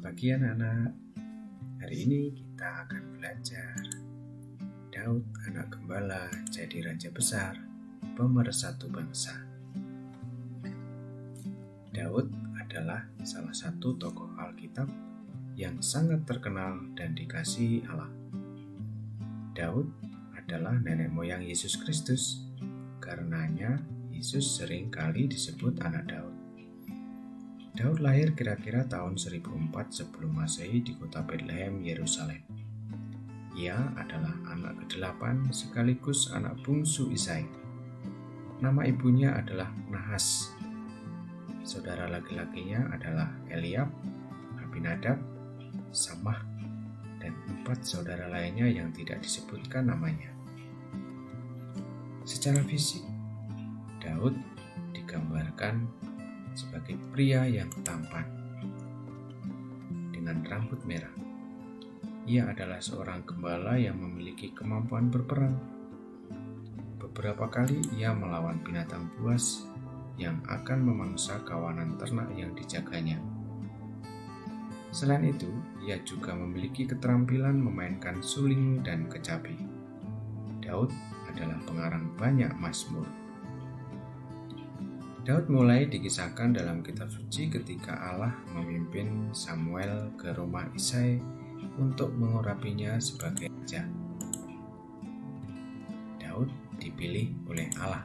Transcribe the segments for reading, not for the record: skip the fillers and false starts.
pagi anak-anak. Hari ini kita akan belajar Daud anak gembala jadi raja besar, pemersatu bangsa. Daud adalah salah satu tokoh Alkitab yang sangat terkenal dan dikasihi Allah. Daud adalah nenek moyang Yesus Kristus. Karenanya Yesus sering kali disebut anak Daud. Daud lahir kira-kira tahun 1004 sebelum Masehi di kota Bethlehem, Yerusalem. Ia adalah anak ke-8 sekaligus anak bungsu Isai. Nama ibunya adalah Nahas. Saudara laki-lakinya adalah Eliab, Abinadab, Samah, dan 4 saudara lainnya yang tidak disebutkan namanya. Secara fisik, Daud digambarkan sebagai pria yang tampan dengan rambut merah. Ia adalah seorang gembala yang memiliki kemampuan berperang. Beberapa kali ia melawan binatang buas yang akan memangsa kawanan ternak yang dijaganya. Selain itu, ia juga memiliki keterampilan memainkan suling dan kecapi. Daud adalah pengarang banyak mazmur. Daud mulai dikisahkan dalam kitab suci ketika Allah memimpin Samuel ke rumah Isai untuk mengurapinya sebagai raja. Daud dipilih oleh Allah.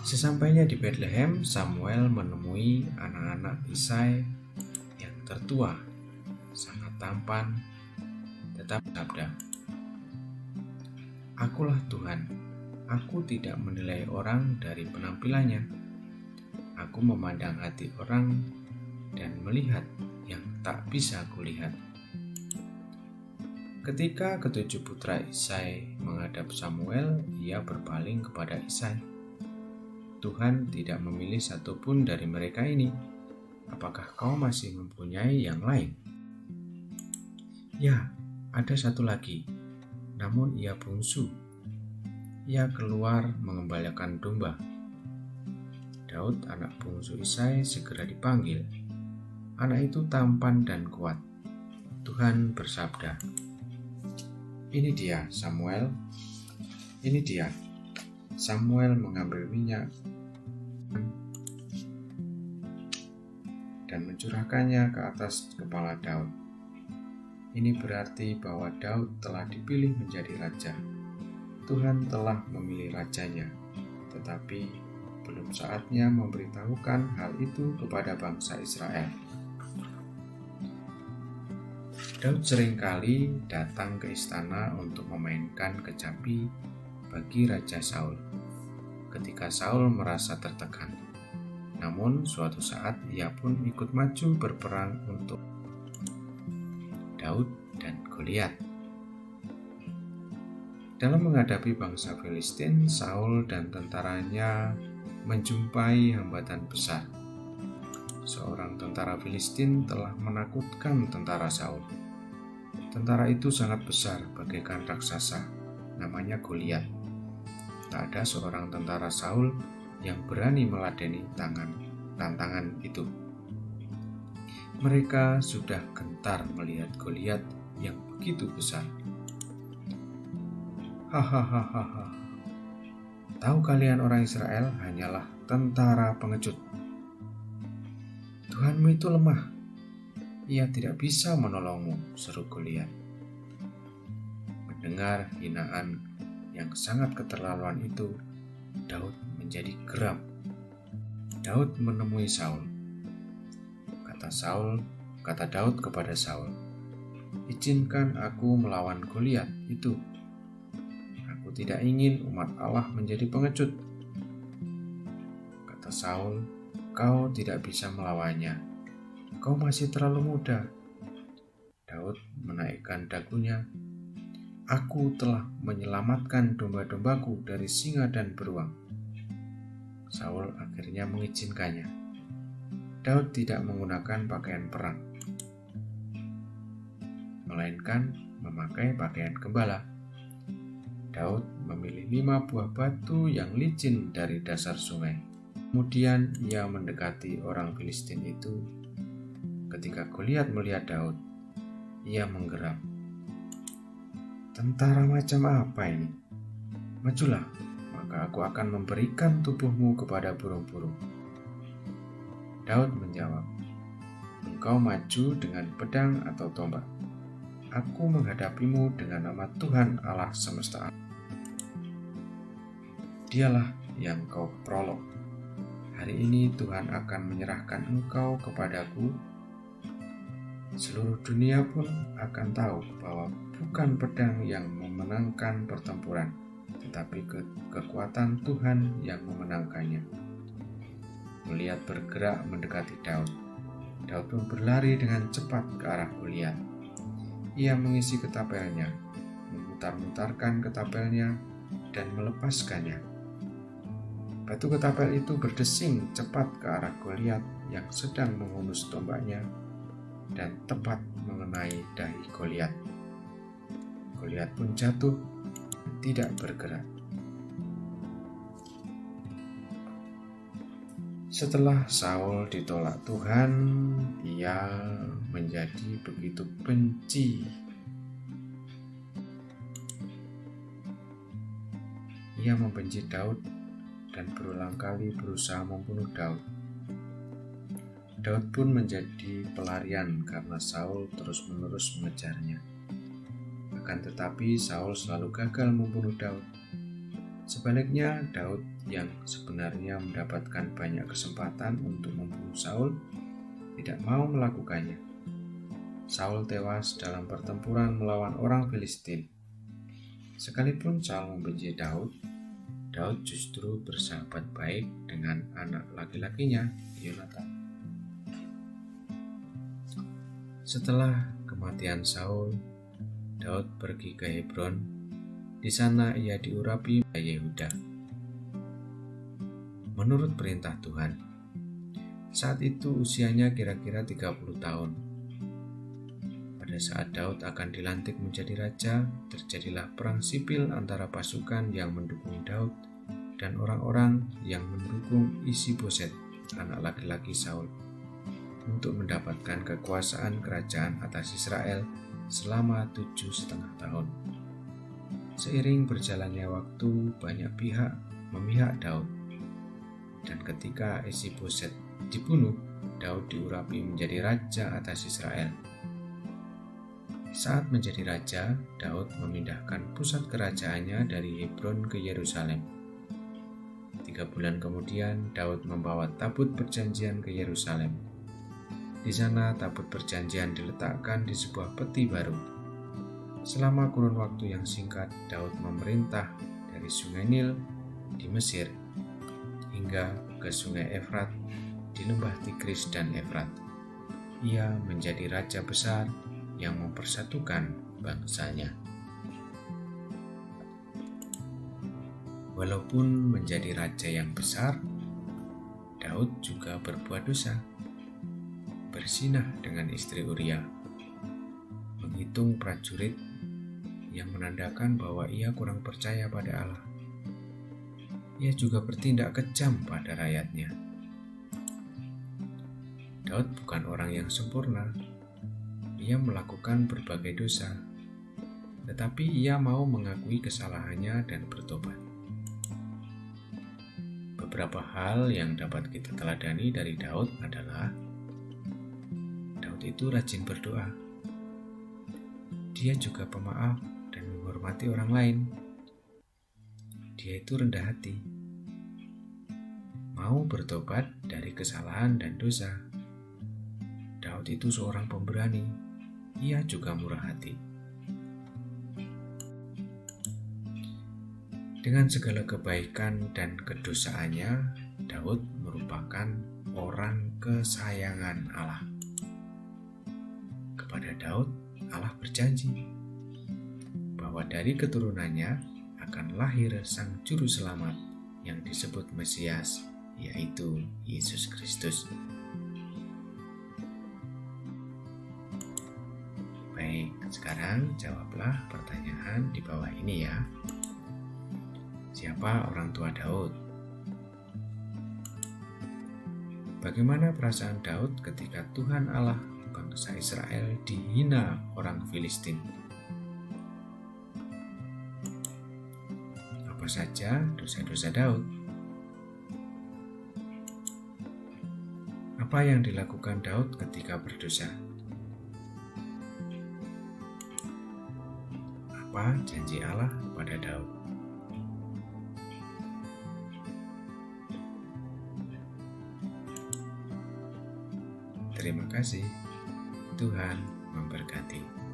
Sesampainya di Bethlehem, Samuel menemui anak-anak Isai yang tertua, sangat tampan, tetap bersabda, "Akulah Tuhan. Aku tidak menilai orang dari penampilannya. Aku memandang hati orang dan melihat yang tak bisa kulihat." Ketika ketujuh putra Isai menghadap Samuel, ia berpaling kepada Isai. "Tuhan tidak memilih satupun dari mereka ini. Apakah kau masih mempunyai yang lain?" "Ya, ada satu lagi, namun ia bungsu. Ia keluar mengembalakan domba." Daud, anak bungsu Isai, segera dipanggil. Anak itu tampan dan kuat. Tuhan bersabda, "Ini dia, Samuel. Ini dia." Samuel mengambil minyak dan mencurahkannya ke atas kepala Daud. Ini berarti bahwa Daud telah dipilih menjadi raja. Tuhan telah memilih rajanya, tetapi belum saatnya memberitahukan hal itu kepada bangsa Israel. Daud seringkali datang ke istana untuk memainkan kecapi bagi Raja Saul ketika Saul merasa tertekan. Namun suatu saat ia pun ikut maju berperang untuk Daud dan Goliat. Dalam menghadapi bangsa Filistin, Saul dan tentaranya menjumpai hambatan besar. Seorang tentara Filistin telah menakutkan tentara Saul. Tentara itu sangat besar, bagaikan raksasa, namanya Goliat. Tak ada seorang tentara Saul yang berani meladeni tantangan itu. Mereka sudah gentar melihat Goliat yang begitu besar. "Hahaha, tahu kalian orang Israel hanyalah tentara pengecut. Tuhanmu itu lemah. Ia tidak bisa menolongmu," seru Goliat. Mendengar hinaan yang sangat keterlaluan itu, Daud menjadi geram. Daud menemui Saul. Kata Daud kepada Saul, "Izinkan aku melawan Goliat itu. Aku tidak ingin umat Allah menjadi pengecut." Kata Saul, "Kau tidak bisa melawannya. Kau masih terlalu muda." Daud menaikkan dagunya. "Aku telah menyelamatkan domba-dombaku dari singa dan beruang." Saul akhirnya mengizinkannya. Daud tidak menggunakan pakaian perang, melainkan memakai pakaian gembala. Daud memilih 5 buah batu yang licin dari dasar sungai. Kemudian ia mendekati orang Filistin itu ketika Goliat melihat Daud, ia menggeram. Tentara macam apa ini? Majulah, maka aku akan memberikan tubuhmu kepada burung-burung. Daud menjawab, engkau maju dengan pedang atau tombak. Aku menghadapimu dengan nama Tuhan Allah semesta alam. Dialah yang kau perolok. Hari ini Tuhan akan menyerahkan engkau kepadaku. Seluruh dunia pun akan tahu bahwa bukan pedang yang memenangkan pertempuran, tetapi kekuatan Tuhan yang memenangkannya. Goliat bergerak mendekati Daud. Daud pun berlari dengan cepat ke arah Goliat. Ia mengisi ketapelnya, memutar-mutarkan ketapelnya, dan melepaskannya. Batu ketapel itu berdesing cepat ke arah Goliat yang sedang menghunus tombaknya dan tepat mengenai dahi Goliat. Goliat pun jatuh, tidak bergerak. Setelah Saul ditolak Tuhan, ia menjadi begitu benci. Ia membenci Daud dan berulang kali berusaha membunuh Daud. Daud pun menjadi pelarian karena Saul terus-menerus mengejarnya. Akan tetapi Saul selalu gagal membunuh Daud. Sebaliknya, Daud yang sebenarnya mendapatkan banyak kesempatan untuk membunuh Saul tidak mau melakukannya. Saul tewas dalam pertempuran melawan orang Filistin. Sekalipun Saul membenci Daud, Daud justru bersahabat baik dengan anak laki-lakinya, Yonatan. Setelah kematian Saul, Daud pergi ke Hebron. Di sana ia diurapi oleh Yehuda. Menurut perintah Tuhan, saat itu usianya kira-kira 30 tahun. Pada saat Daud akan dilantik menjadi raja, terjadilah perang sipil antara pasukan yang mendukung Daud dan orang-orang yang mendukung Isi-Boset, anak laki-laki Saul, untuk mendapatkan kekuasaan kerajaan atas Israel selama 7,5 tahun. Seiring berjalannya waktu, banyak pihak memihak Daud, dan ketika Isi-Boset dibunuh, Daud diurapi menjadi raja atas Israel. Saat menjadi raja, Daud memindahkan pusat kerajaannya dari Hebron ke Yerusalem. 3 bulan kemudian, Daud membawa tabut perjanjian ke Yerusalem. Di sana, tabut perjanjian diletakkan di sebuah peti baru. Selama kurun waktu yang singkat, Daud memerintah dari Sungai Nil di Mesir hingga ke Sungai Efrat di lembah Tigris dan Efrat. Ia menjadi raja besar yang mempersatukan bangsanya. Walaupun menjadi raja yang besar, Daud juga berbuat dosa. Berzinah dengan istri Uria, menghitung prajurit yang menandakan bahwa ia kurang percaya pada Allah. Ia juga bertindak kejam pada rakyatnya. Daud bukan orang yang sempurna. Ia melakukan berbagai dosa, tetapi ia mau mengakui kesalahannya dan bertobat. Beberapa hal yang dapat kita teladani dari Daud adalah Daud itu rajin berdoa. Dia juga pemaaf dan menghormati orang lain. Dia itu rendah hati, mau bertobat dari kesalahan dan dosa. Daud itu seorang pemberani. Ia juga murah hati. Dengan segala kebaikan dan kedosaannya, Daud merupakan orang kesayangan Allah. Kepada Daud, Allah berjanji bahwa dari keturunannya akan lahir Sang Juru Selamat yang disebut Mesias, yaitu Yesus Kristus. Baik, sekarang jawablah pertanyaan di bawah ini ya. Siapa orang tua Daud? Bagaimana perasaan Daud ketika Tuhan Allah bangsa Israel dihina orang Filistin. Apa saja dosa-dosa Daud? Apa yang dilakukan Daud ketika berdosa? Apa janji Allah kepada Daud? Terima kasih. Tuhan memberkati.